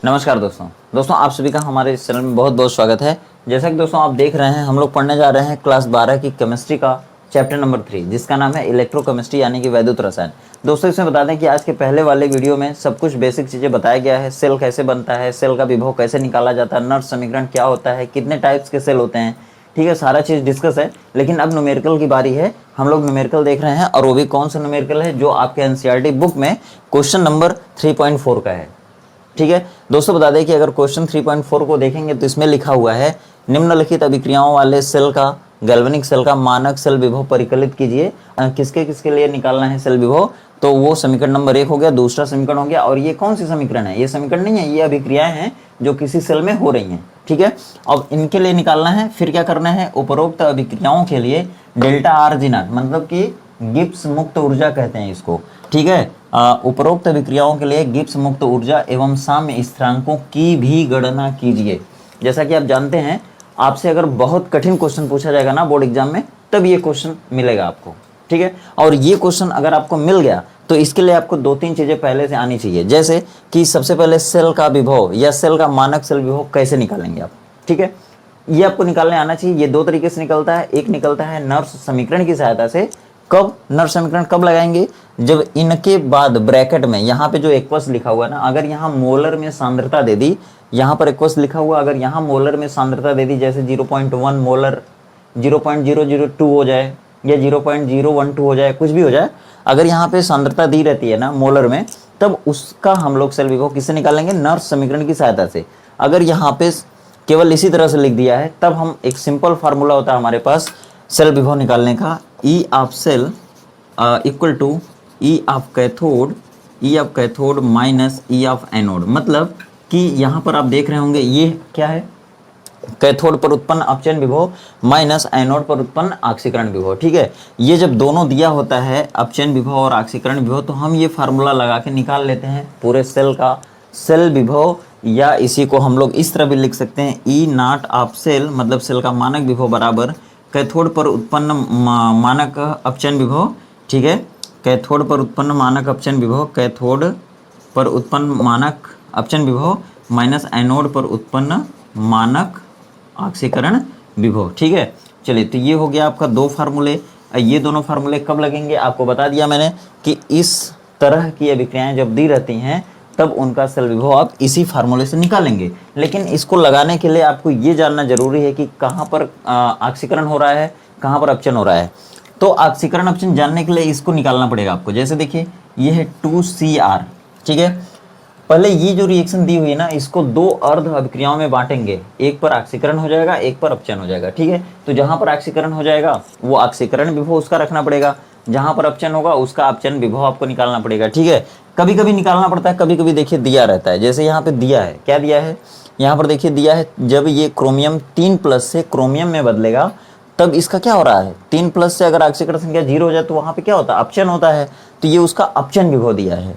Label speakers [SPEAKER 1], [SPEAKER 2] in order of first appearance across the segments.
[SPEAKER 1] नमस्कार दोस्तों आप सभी का हमारे इस चैनल में बहुत बहुत स्वागत है। जैसा कि दोस्तों आप देख रहे हैं, हम लोग पढ़ने जा रहे हैं क्लास 12 की केमिस्ट्री का चैप्टर नंबर 3, जिसका नाम है इलेक्ट्रोकेमिस्ट्री यानी कि वैद्युत रसायन। दोस्तों इसमें बता दें कि आज के पहले वाले वीडियो में सब कुछ बेसिक चीज़ें बताया गया है। सेल कैसे बनता है, सेल का विभव कैसे निकाला जाता है, नर्स समीकरण क्या होता है, कितने टाइप्स के सेल होते हैं, ठीक है, सारा चीज़ डिस्कस है। लेकिन अब न्यूमेरिकल की बारी है। हम लोग न्यूमेरिकल देख रहे हैं, और वो भी कौन सा न्यूमेरिकल है, जो आपके एनसीईआरटी बुक में क्वेश्चन नंबर 3.4 का है। ठीक है दोस्तों, बता दें कि अगर क्वेश्चन 3.4 को देखेंगे तो इसमें लिखा हुआ है, निम्नलिखित अभिक्रियाओं वाले सेल का, गैल्वेनिक सेल का मानक सेल विभव परिकलित कीजिए। किसके किसके लिए निकालना है सेल विभव, तो वो समीकरण नंबर 1 हो गया, दूसरा समीकरण हो गया। और ये कौन सी समीकरण है, ये समीकरण नहीं है, ये अभिक्रियाएं हैं जो किसी सेल में हो रही हैं। ठीक है, अब इनके लिए निकालना है। फिर क्या करना है, उपरोक्त अभिक्रियाओं के लिए डेल्टा आर जी नॉट, मतलब कि गिब्स मुक्त ऊर्जा कहते हैं इसको। ठीक है, उपरोक्त अभिक्रियाओं के लिए गिब्स मुक्त ऊर्जा एवं साम्य स्थिरांकों की भी गणना कीजिए। जैसा कि आप जानते हैं, आपसे अगर बहुत कठिन क्वेश्चन पूछा जाएगा ना बोर्ड एग्जाम में, तब ये क्वेश्चन मिलेगा आपको। ठीक है, और ये क्वेश्चन अगर आपको मिल गया तो इसके लिए आपको 2-3 चीजें पहले से आनी चाहिए। जैसे कि सबसे पहले सेल का विभव या सेल का मानक सेल विभव कैसे निकालेंगे आप। ठीक है, ये आपको निकालने आना चाहिए। ये 2 तरीके से निकलता है। एक निकलता है नर्स समीकरण की सहायता से। कब नर्स समीकरण कब लगाएंगे, जब इनके बाद ब्रैकेट में यहाँ पे जो एक्वस लिखा हुआ है ना, अगर यहाँ मोलर में सांद्रता दे दी, यहाँ पर एक्वस लिखा हुआ, अगर यहाँ मोलर में सांद्रता दे दी, जैसे 0.1 मोलर 0.002 हो जाए या 0.012 हो जाए, कुछ भी हो जाए, अगर यहाँ पे सांद्रता दी रहती है ना मोलर में, तब उसका हम लोग सेल विभव किससे निकालेंगे, नर्स समीकरण की सहायता से। अगर यहाँ पे केवल इसी तरह से लिख दिया है, तब हम एक सिंपल फार्मूला होता है हमारे पास सेल विभव निकालने का, E of cell equal to E of cathode minus E of anode. मतलब कि यहाँ पर आप देख रहे होंगे, ये क्या है, कैथोड पर उत्पन्न अपचयन विभव माइनस एनोड पर उत्पन्न ऑक्सीकरण विभव। ठीक है, ये जब दोनों दिया होता है, अपचयन विभव और ऑक्सीकरण विभव, तो हम ये फार्मूला लगा के निकाल लेते हैं पूरे सेल का सेल विभव। या इसी को हम लोग इस तरह भी लिख सकते हैं, ई नॉट ऑफ सेल, मतलब सेल का मानक विभव बराबर कैथोड पर उत्पन्न मानक अपचयन विभव। ठीक है, कैथोड पर उत्पन्न मानक अपचयन विभव, कैथोड पर उत्पन्न मानक अपचयन विभव माइनस एनोड पर उत्पन्न मानक ऑक्सीकरण विभव। ठीक है, चलिए, तो ये हो गया आपका 2 फार्मूले। ये दोनों फार्मूले कब लगेंगे, आपको बता दिया मैंने कि इस तरह की अभिक्रियाएं जब दी रहती हैं, तब उनका सेल विभव आप इसी फार्मूले से निकालेंगे। लेकिन इसको लगाने के लिए आपको ये जानना जरूरी है कि कहाँ पर ऑक्सीकरण हो रहा है, कहाँ पर अपचयन हो रहा है। तो ऑक्सीकरण अपचयन जानने के लिए इसको निकालना पड़ेगा आपको। जैसे देखिए, ये है 2Cr। ठीक है, पहले ये जो रिएक्शन दी हुई है ना, इसको 2 अर्ध अभिक्रियाओं में बांटेंगे। एक पर ऑक्सीकरण हो जाएगा, एक पर अपचयन हो जाएगा। ठीक है, तो जहाँ पर ऑक्सीकरण हो जाएगा वो ऑक्सीकरण विभव उसका रखना पड़ेगा, जहाँ पर अपचयन होगा उसका अपचयन विभव आपको निकालना पड़ेगा। ठीक है, कभी कभी निकालना पड़ता है, कभी कभी देखिए दिया रहता है। जैसे यहाँ पे दिया है, क्या दिया है, यहाँ पर देखिए दिया है, जब ये क्रोमियम 3+ से क्रोमियम में बदलेगा, तब इसका क्या हो रहा है, 3+ से अगर ऑक्सीकरण संख्या 0 हो जाए तो वहाँ पे क्या होता है, अपचयन होता है। तो ये उसका अपचयन विभव दिया है।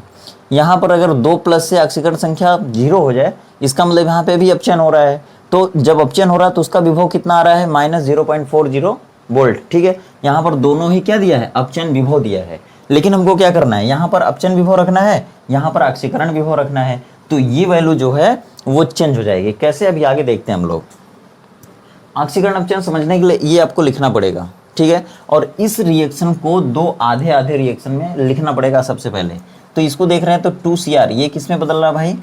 [SPEAKER 1] यहाँ पर अगर 2+ से ऑक्सीकरण संख्या 0 हो जाए, इसका मतलब यहाँ पे भी अपचयन हो रहा है। तो जब अपचयन हो रहा है तो उसका विभव कितना आ रहा है, -0.40 वोल्ट। ठीक है, यहाँ पर दोनों ही क्या दिया है, अपचयन विभव दिया है। लेकिन हमको क्या करना है, यहाँ पर अपचयन विभव रखना है, यहाँ पर ऑक्सीकरण विभव रखना है। तो ये वैल्यू जो है वो चेंज हो जाएगी। कैसे, अभी आगे देखते हैं हम लोग। ऑक्सीकरण अपचयन समझने के लिए ये आपको लिखना पड़ेगा। ठीक है, और इस रिएक्शन को 2 आधे आधे रिएक्शन में लिखना पड़ेगा सबसे पहले। तो इसको देख रहे हैं तो 2Cr, ये किस में बदल रहा है भाई,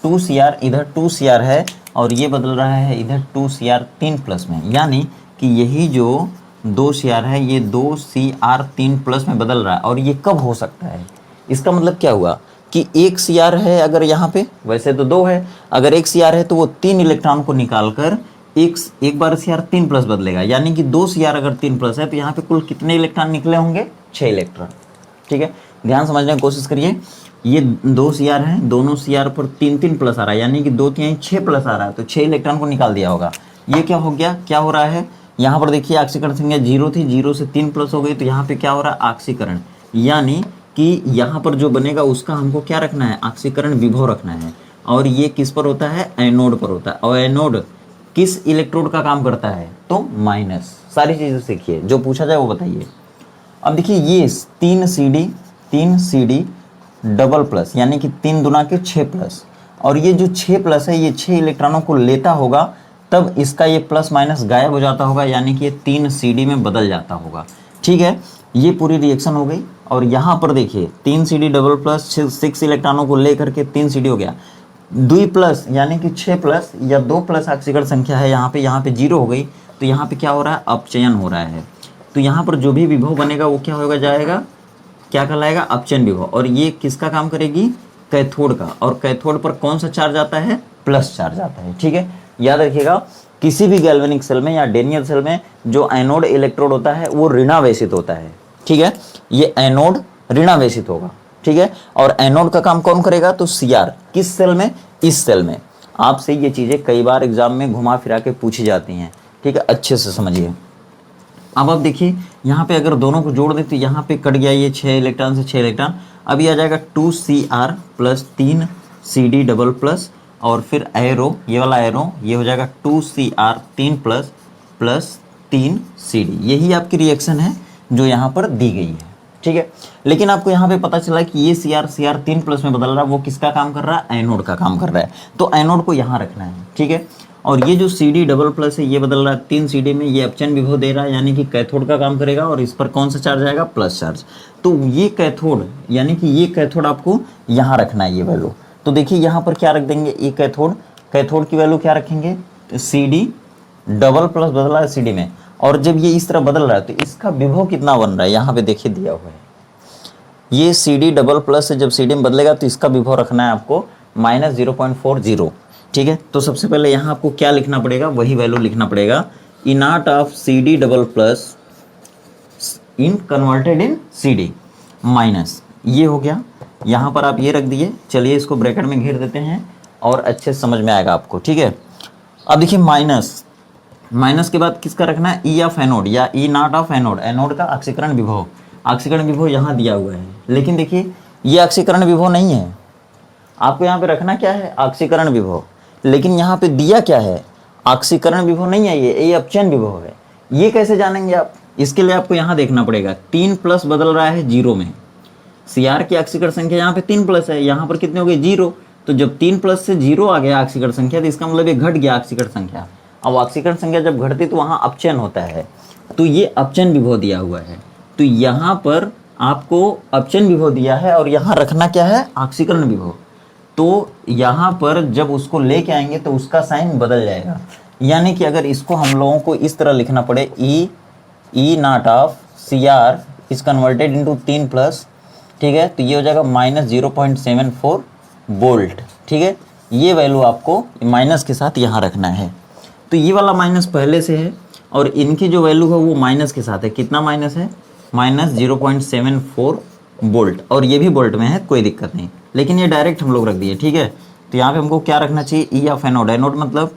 [SPEAKER 1] 2Cr, इधर 2Cr है, और ये बदल रहा है इधर 2Cr 3+ में। यानी कि यही जो 2Cr है, ये 2Cr 3+ में बदल रहा है। और ये कब हो सकता है, इसका मतलब क्या हुआ कि 1 Cr है, अगर यहाँ पे, वैसे तो 2 है, अगर 1 Cr है तो वो 3 इलेक्ट्रॉन को निकालकर एक बार Cr 3+ बदलेगा। यानी कि 2 Cr अगर 3+ है तो यहाँ पे कुल कितने इलेक्ट्रॉन निकले होंगे, 6 इलेक्ट्रॉन। ठीक है, ध्यान समझने की कोशिश करिए। ये 2 Cr है, दोनों Cr पर 3+ आ रहा है, यानी कि 2 3 6+ आ रहा है, तो 6 इलेक्ट्रॉन को निकाल दिया होगा। ये क्या हो गया, क्या हो रहा है, यहाँ पर देखिए ऑक्सीकरण संख्या 0 थी, 0 से 3+ हो गई, तो यहाँ पे क्या हो रहा है, ऑक्सीकरण। यानी कि यहाँ पर जो बनेगा उसका हमको क्या रखना है, ऑक्सीकरण विभव रखना है। और ये किस पर होता है, एनोड पर होता है। और एनोड किस इलेक्ट्रोड का काम करता है, तो माइनस। सारी चीजें सीखिए, जो पूछा जाए वो बताइए। अब देखिए, ये 3CD डबल प्लस, यानी कि 3 दूना के 6+। और ये जो 6 प्लस है ये 6 इलेक्ट्रॉनों को लेता होगा, तब इसका ये प्लस माइनस गायब हो जाता होगा, यानी कि ये 3 CD में बदल जाता होगा। ठीक है, ये पूरी रिएक्शन हो गई। और यहाँ पर देखिए 3 CD डबल प्लस 6 इलेक्ट्रॉनों को लेकर के 3 CD हो गया। 2 प्लस यानी कि 6 प्लस या 2 प्लस ऑक्सीकरण संख्या है यहाँ पे 0 हो गई, तो यहाँ पे क्या हो रहा है, अपचयन हो रहा है। तो यहाँ पर जो भी विभव बनेगा वो क्या होगा, जाएगा, क्या कहलाएगा, अपचयन विभव। और ये किसका काम करेगी, कैथोड का। और कैथोड पर कौन सा चार्ज आता है, प्लस चार्ज आता है। ठीक है, याद रखिएगा किसी भी गैल्वेनिक सेल में या डेनियल सेल में जो एनोड इलेक्ट्रोड होता है वो ऋणावेशित होता है। ठीक है, ये एनोड ऋणावेशित होगा। ठीक है, और एनोड का काम कौन करेगा, तो Cr। किस सेल में, इस सेल में। आपसे ये चीजें कई बार एग्जाम में घुमा फिरा के पूछी जाती हैं। ठीक है, अच्छे से समझिए। अब आप देखिए यहाँ पे अगर दोनों को जोड़ दें तो यहाँ पे कट गया ये 6 इलेक्ट्रॉन से 6 इलेक्ट्रॉन। अब ये आ जाएगा 2Cr plus 3 CD double plus और फिर एरो, ये वाला एरो, ये हो जाएगा 2Cr 3 प्लस प्लस 3 CD। यही आपकी रिएक्शन है जो यहाँ पर दी गई है। ठीक है, लेकिन आपको यहाँ पे पता चला कि ये Cr 3 प्लस में बदल रहा है, वो किसका काम कर रहा है, एनोड का काम कर रहा है। तो एनोड को यहाँ रखना है। ठीक है, और ये जो CD डबल प्लस है ये बदल रहा है 3 CD में, ये अपचयन विभव दे रहा है, यानी कि कैथोड का काम करेगा। और इस पर कौन सा चार्ज आएगा, प्लस चार्ज। तो ये कैथोड, यानी कि ये कैथोड आपको यहाँ रखना है, ये वैल्यू। तो देखिए यहाँ पर क्या रख देंगे, ये कैथोड की वैल्यू क्या रखेंगे, CD डबल प्लस बदला है CD में। और जब ये इस तरह बदल रहा है तो इसका विभव कितना बन रहा है, यहाँ पे देखिए दिया हुआ है। ये CD डबल प्लस से जब CD में बदलेगा तो इसका विभव रखना है आपको -0.40। ठीक है, तो सबसे पहले यहाँ आपको क्या लिखना पड़ेगा, वही वैल्यू लिखना पड़ेगा, E not of CD double plus in converted in CD minus, ये हो गया। यहाँ पर आप ये रख दिए। चलिए इसको ब्रैकेट में घेर देते हैं और अच्छे से समझ में आएगा आपको। ठीक है, अब देखिए माइनस के बाद किसका रखना है, E ऑफ एनोड या E not of anode, anode का ऑक्सीकरण विभव यहाँ दिया हुआ है। लेकिन देखिए ये ऑक्सीकरण विभव नहीं है, आपको यहाँ पे रखना क्या है, ऑक्सीकरण विभव। लेकिन यहाँ पे दिया क्या है, ऑक्सीकरण विभव नहीं है, ये अपचयन विभव है। ये कैसे जानेंगे आप, इसके लिए आपको यहाँ देखना पड़ेगा। 3 प्लस बदल रहा है 0 में, Cr की ऑक्सीकरण संख्या यहाँ पे 3 प्लस है, यहाँ पर कितने हो गए, 0। तो जब 3 प्लस से 0 आ गया ऑक्सीकरण संख्या, तो इसका मतलब ये घट गया ऑक्सीकरण संख्या। अब ऑक्सीकरण संख्या जब घटती तो वहाँ अपचयन होता है, तो ये अपचयन विभव दिया हुआ है। तो यहाँ पर आपको अपचयन विभव दिया है और यहाँ रखना क्या है, ऑक्सीकरण विभव। तो यहाँ पर जब उसको लेके आएंगे तो उसका साइन बदल जाएगा। यानी कि अगर इसको हम लोगों को इस तरह लिखना पड़े, E naught of Cr is converted into 3 plus. ठीक है, तो ये हो जाएगा -0.74 वोल्ट। ठीक है, ये वैल्यू आपको माइनस के साथ यहाँ रखना है। तो ये वाला माइनस पहले से है और इनकी जो वैल्यू है वो माइनस के साथ है। कितना माइनस है, -0.74 वोल्ट। और ये भी वोल्ट में है, कोई दिक्कत नहीं, लेकिन ये डायरेक्ट हम लोग रख दिए। ठीक है, तो यहाँ पे हमको क्या रखना चाहिए, E ऑफ एनोड, एनोड मतलब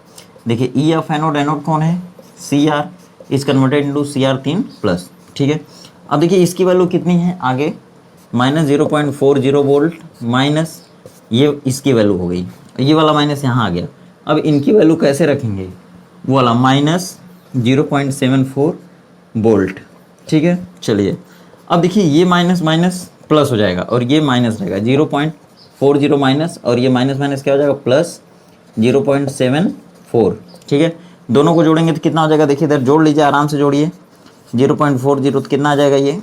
[SPEAKER 1] देखिए E ऑफ एनोड, एनोड कौन है, Cr is converted into Cr 3 plus. ठीक है, अब देखिए इसकी वैल्यू कितनी है आगे, -0.40 वोल्ट माइनस ये इसकी वैल्यू हो गई, ये वाला माइनस यहाँ आ गया। अब इनकी वैल्यू कैसे रखेंगे, वो वाला -0.74 वोल्ट। ठीक है, चलिए अब देखिए ये माइनस माइनस प्लस हो जाएगा और ये माइनस रहेगा, 0.40 माइनस, और ये माइनस माइनस क्या हो जाएगा, प्लस 0.74। ठीक है, दोनों को जोड़ेंगे तो कितना हो जाएगा, देखिए इधर जोड़ लीजिए, आराम से जोड़िए। 0.40 तो कितना आ जाएगा, ये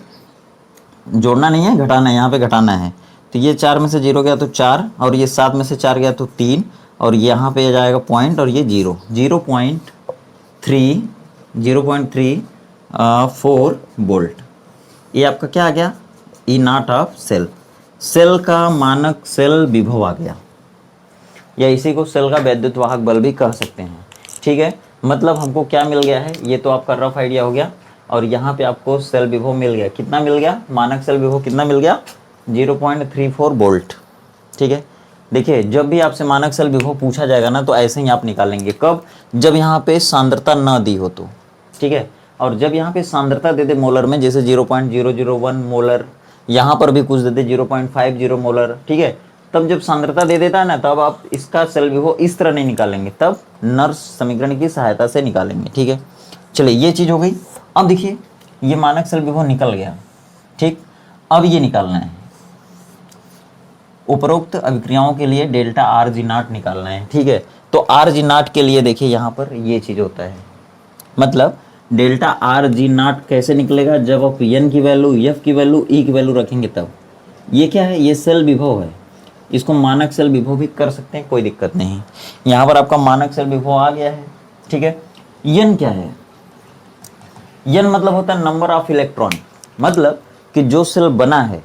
[SPEAKER 1] जोड़ना नहीं है, घटाना है, यहाँ पे घटाना है। तो ये 4 में से 0 गया तो 4, और ये 7 में से 4 गया तो 3, और यहाँ पे आ जाएगा पॉइंट, और ये 0.34 वोल्ट। ये आपका क्या आ गया, ई नॉट ऑफ सेल का मानक सेल विभव आ गया, या इसी को सेल का वैद्युत वाहक बल भी कह सकते हैं। ठीक है, मतलब हमको क्या मिल गया है, ये तो आपका रफ आइडिया हो गया। और यहाँ पे आपको सेल विभव मिल गया, कितना मिल गया, मानक सेल विभव कितना मिल गया, 0.34 वोल्ट। ठीक है, देखिए जब भी आपसे मानक सेल विभव पूछा जाएगा ना तो ऐसे ही आप निकालेंगे। कब, जब यहाँ पे सांद्रता न दी हो तो। ठीक है, और जब यहाँ पे सांद्रता दे दे मोलर में, जैसे 0.001 मोलर, यहाँ पर भी कुछ दे दे 0.50 मोलर। ठीक है, तब जब सांद्रता दे देता है ना, तब आप इसका सेल विभव इस तरह नहीं निकालेंगे, तब नर्स समीकरण की सहायता से निकालेंगे। ठीक है, चलिए ये चीज़ हो गई। अब देखिए ये मानक सेल विभव निकल गया। ठीक, अब ये निकालना है, उपरोक्त अभिक्रियाओं के लिए डेल्टा आर जी नॉट निकालना है, ठीक है। तो आर जी नॉट के लिए देखिए यहाँ पर ये चीज़ होता है, मतलब डेल्टा आर जी नॉट कैसे निकलेगा, जब आप एन की वैल्यू, एफ की वैल्यू, ई की वैल्यू रखेंगे तब। ये क्या है, ये सेल विभव है, इसको मानक सेल विभव भी कर सकते हैं, कोई दिक्कत नहीं। यहाँ पर आपका मानक सेल विभव आ गया है, ठीक है। एन क्या है, एन मतलब होता है नंबर ऑफ इलेक्ट्रॉन, मतलब कि जो सेल बना है,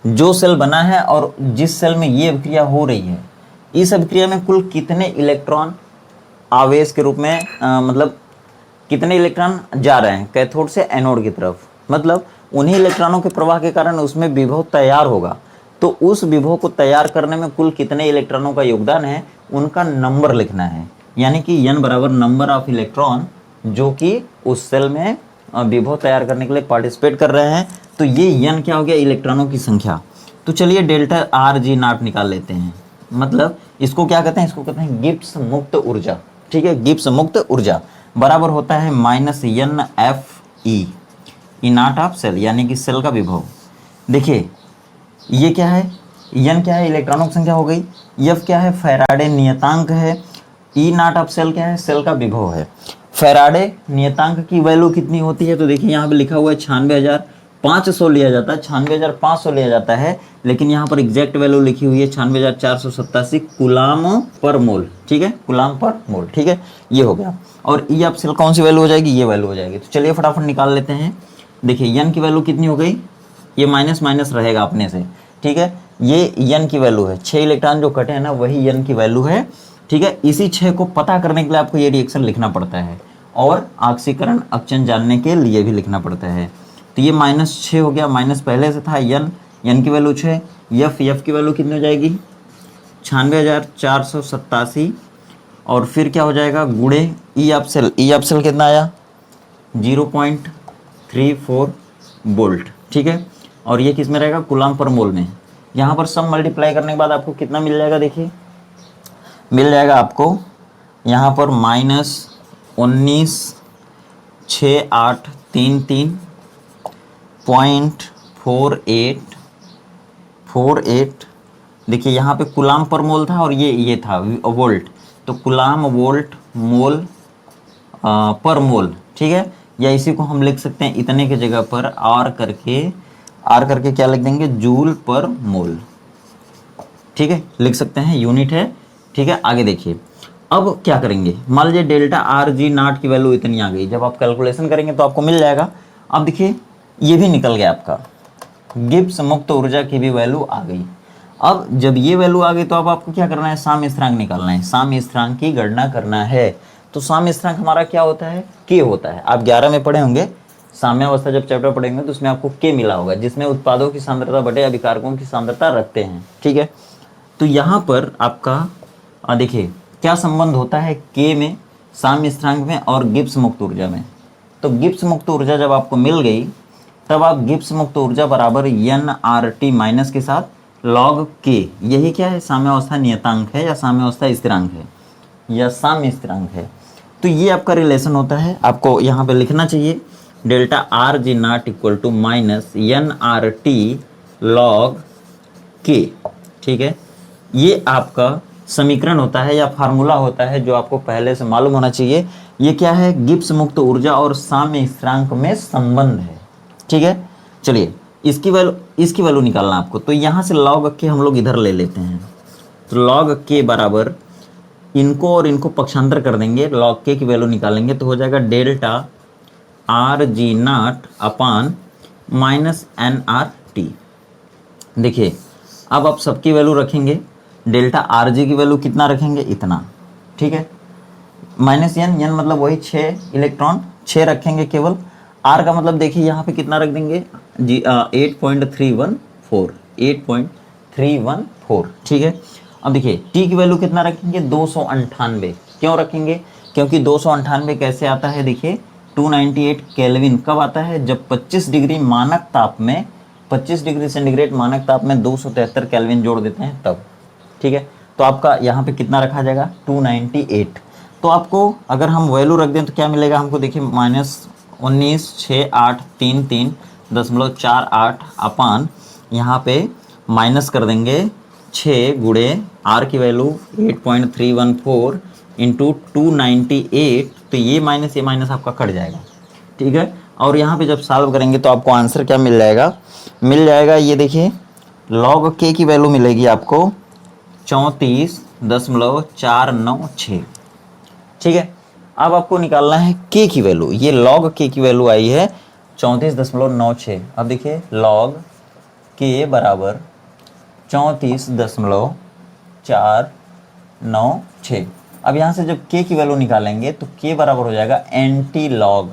[SPEAKER 1] जो सेल बना है और जिस सेल में ये अभिक्रिया हो रही है, इस अभिक्रिया में कुल कितने इलेक्ट्रॉन आवेश के रूप में मतलब कितने इलेक्ट्रॉन जा रहे हैं कैथोड से एनोड की तरफ, मतलब उन्हीं इलेक्ट्रॉनों के प्रवाह के कारण उसमें विभव तैयार होगा। तो उस विभव को तैयार करने में कुल कितने इलेक्ट्रॉनों का योगदान है, उनका नंबर लिखना है। यानी कि n बराबर नंबर ऑफ इलेक्ट्रॉन जो कि उस सेल में विभव तैयार करने के लिए पार्टिसिपेट कर रहे हैं। तो ये n क्या हो गया, इलेक्ट्रॉनों की संख्या। तो चलिए डेल्टा आर जी नॉट निकाल लेते हैं, मतलब इसको क्या कहते हैं, इसको कहते हैं गिब्स मुक्त ऊर्जा, ठीक है। गिब्स मुक्त ऊर्जा बराबर होता है minus N F E naught of cell, यानी कि सेल का विभव। देखिए ये क्या है, एन क्या है, इलेक्ट्रॉनों की संख्या हो गई, एफ क्या है, फैराडे नियतांक है, ई नॉट ऑफ सेल क्या है, सेल का विभव है। फैराडे नियतांक की वैल्यू कितनी होती है, तो देखिए यहाँ पे लिखा हुआ है 96,500 लिया जाता है, 96,500 लिया जाता है, लेकिन यहाँ पर एग्जैक्ट वैल्यू लिखी हुई है 96,487 कूलाम पर मोल, ठीक है, कूलाम पर मोल, ठीक है, ये हो गया। और ई ऑफ सेल कौन सी वैल्यू हो जाएगी, ये वैल्यू हो जाएगी। तो चलिए फटाफट निकाल लेते हैं। देखिए एन की वैल्यू कितनी हो गई, ये माइनस माइनस रहेगा अपने से, ठीक है। ये एन की वैल्यू है, 6 इलेक्ट्रॉन जो कटे हैं ना, वही एन की वैल्यू है, ठीक है। इसी 6 को पता करने के लिए आपको ये रिएक्शन लिखना पड़ता है और ऑक्सीकरण अक्षन जानने के लिए भी लिखना पड़ता है। तो ये -6 हो गया, माइनस पहले से था, एन की वैल्यू 6, एफ की वैल्यू कितनी हो जाएगी 96,487, और फिर क्या हो जाएगा गुणे ई ऑफ सेल कितना आया 0.34 वोल्ट, ठीक है। और ये किस में रहेगा, कूलाम पर मोल में। यहाँ पर सब मल्टीप्लाई करने के बाद आपको कितना मिल जाएगा, देखिए मिल जाएगा आपको यहाँ पर -19,683.4848। देखिए यहाँ पे कूलाम पर मोल था और ये था वोल्ट, तो कूलाम वोल्ट मोल पर मोल, ठीक है। या इसी को हम लिख सकते हैं इतने की जगह पर आर करके क्या लिख देंगे, जूल पर मोल, ठीक है, लिख सकते हैं, यूनिट है, ठीक है। आगे देखिए अब क्या करेंगे, मान लीजिए डेल्टा आर जी नॉट की वैल्यू इतनी आ गई, जब आप कैलकुलेशन करेंगे तो आपको मिल जाएगा। अब देखिए ये भी निकल गया आपका, गिब्स मुक्त ऊर्जा की भी वैल्यू आ गई। अब जब ये वैल्यू आ गई तो अब आपको क्या करना है, साम्य स्थिरांक निकालना है, साम्य स्थिरांक की गणना करना है। तो साम्य स्थिरांक हमारा क्या होता है, के होता है। आप 11 में पढ़े होंगे, साम्यावस्था जब चैप्टर पढ़ेंगे तो उसमें आपको के मिला होगा, जिसमें उत्पादों की सांद्रता बटे अभिकारकों की सांद्रता रखते हैं, ठीक है। तो यहाँ पर आपका देखिए क्या संबंध होता है के में, साम्य स्थिरांक में और गिब्स मुक्त ऊर्जा में। तो गिब्स मुक्त ऊर्जा जब आपको मिल गई तब आप गिब्स मुक्त ऊर्जा बराबर NRT माइनस के साथ लॉग के, यही क्या है, साम्यावस्था नियतांक है या साम्यावस्था स्थिरांक है या साम्य स्थिरांक है। तो ये आपका रिलेशन होता है, आपको यहाँ पे लिखना चाहिए delta R G naught equal to minus NRT log K, ठीक है। ये आपका समीकरण होता है या फार्मूला होता है जो आपको पहले से मालूम होना चाहिए। ये क्या है, गिब्स मुक्त ऊर्जा और साम्य स्थिरांक में संबंध है, ठीक है। चलिए इसकी वैल्यू निकालना आपको, तो यहाँ से लॉग के हम लोग इधर ले लेते हैं। तो लॉग के बराबर इनको और इनको पक्षांतर कर देंगे, लॉग के की वैल्यू निकालेंगे तो हो जाएगा delta R G not upon minus NRT। देखिए अब आप सबकी वैल्यू रखेंगे, डेल्टा आर जी की वैल्यू कितना रखेंगे, इतना, ठीक है। माइनस एन मतलब वही 6 इलेक्ट्रॉन, 6 रखेंगे केवल। आर का मतलब देखिए यहाँ पे कितना रख देंगे जी 8.314, ठीक है। अब देखिए टी की वैल्यू कितना रखेंगे, 298। क्यों रखेंगे, क्योंकि 298 कैसे आता है, देखिए 298 केल्विन कब आता है, जब 25 डिग्री मानक ताप में, 25 डिग्री सेंटीग्रेड मानक ताप में 273 केल्विन जोड़ देते हैं तब, ठीक है। तो आपका यहाँ पे कितना रखा जाएगा 298। तो आपको अगर हम वैल्यू रख दें तो क्या मिलेगा हमको, देखिए -19,683.48 अपान यहाँ पे माइनस कर देंगे 6 गुणे आर की वैल्यू 8.314 इंटू 298, तो ये माइनस आपका कट जाएगा, ठीक है। और यहाँ पे जब सॉल्व करेंगे तो आपको आंसर क्या मिल जाएगा, ये देखिए लॉग के की वैल्यू मिलेगी आपको 34.496, ठीक है। अब आपको निकालना है के की वैल्यू, ये लॉग के की वैल्यू आई है 34.96। अब देखिए लॉग के बराबर 34.496। अब यहाँ से जब के की वैल्यू निकालेंगे तो के बराबर हो जाएगा एंटी लॉग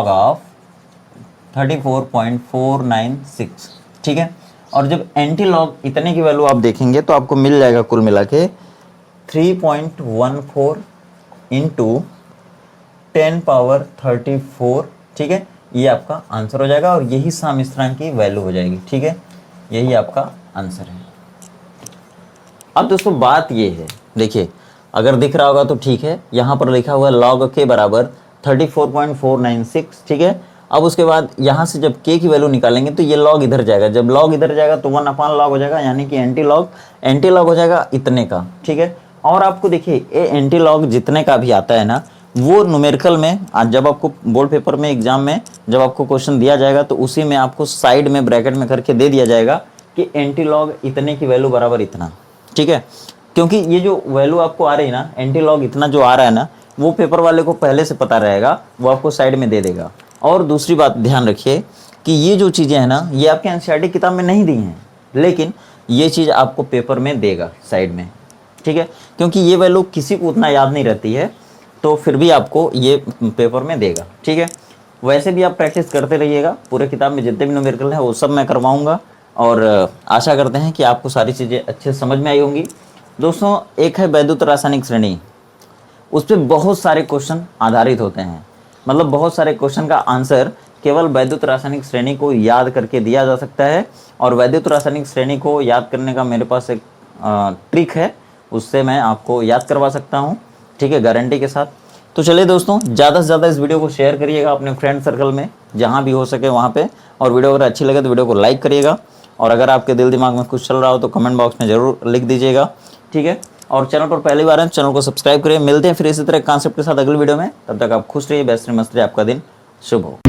[SPEAKER 1] ऑफ 34.496, ठीक है। और जब एंटी लॉग इतने की वैल्यू आप देखेंगे तो आपको मिल जाएगा कुल मिला के 3.14 इंटू 10⁻34, ठीक है। ये आपका आंसर हो जाएगा और यही समिश्रांक की वैल्यू हो जाएगी, ठीक है। यही आपका आंसर है। अब दोस्तों बात ये है, देखिए अगर दिख रहा होगा तो ठीक है, यहाँ पर लिखा हुआ है लॉग के बराबर 34.496, ठीक है। अब उसके बाद यहाँ से जब के की वैल्यू निकालेंगे तो ये लॉग इधर जाएगा, जब लॉग इधर जाएगा तो 1/log हो जाएगा, यानी कि एंटी लॉग हो जाएगा इतने का, ठीक है। और आपको देखिए ये एंटी लॉग जितने का भी आता है ना, वो न्यूमेरिकल में आज जब आपको बोर्ड पेपर में एग्जाम में जब आपको क्वेश्चन दिया जाएगा तो उसी में आपको साइड में ब्रैकेट में करके दे दिया जाएगा कि एंटी लॉग इतने की वैल्यू बराबर इतना, ठीक है। क्योंकि ये जो वैल्यू आपको आ रही है ना, एंटी लॉग इतना जो आ रहा है ना, वो पेपर वाले को पहले से पता रहेगा, वो आपको साइड में दे देगा। और दूसरी बात ध्यान रखिए कि ये जो चीज़ें हैं ना, ये आपके एनसीईआरटी किताब में नहीं दी हैं, लेकिन ये चीज़ आपको पेपर में देगा साइड में, ठीक है। क्योंकि ये वैल्यू किसी को उतना याद नहीं रहती है, तो फिर भी आपको ये पेपर में देगा, ठीक है। वैसे भी आप प्रैक्टिस करते रहिएगा, पूरे किताब में जितने भी न्यूमेरिकल हैं वो सब मैं करवाऊँगा, और आशा करते हैं कि आपको सारी चीज़ें अच्छे से समझ में आई होंगी। दोस्तों एक है वैद्युत रासायनिक श्रेणी, उस पर बहुत सारे क्वेश्चन आधारित होते हैं, मतलब बहुत सारे क्वेश्चन का आंसर केवल वैद्युत रासायनिक श्रेणी को याद करके दिया जा सकता है। और वैद्युत रासायनिक श्रेणी को याद करने का मेरे पास एक ट्रिक है, उससे मैं आपको याद करवा सकता हूँ, ठीक है, गारंटी के साथ। तो चलिए दोस्तों, ज़्यादा से ज़्यादा इस वीडियो को शेयर करिएगा अपने फ्रेंड सर्कल में, जहाँ भी हो सके वहाँ पे। और वीडियो अगर अच्छी लगे तो वीडियो को लाइक करिएगा, और अगर आपके दिल दिमाग में कुछ चल रहा हो तो कमेंट बॉक्स में ज़रूर लिख दीजिएगा, ठीक है। और चैनल पर पहली बार है, चैनल को सब्सक्राइब करिए। मिलते हैं फिर इसी तरह कॉन्सेप्ट के साथ अगली वीडियो में, तब तक आप खुश रहिए, बेस्ट रहिए, मस्त रहिए, आपका दिन शुभ हो।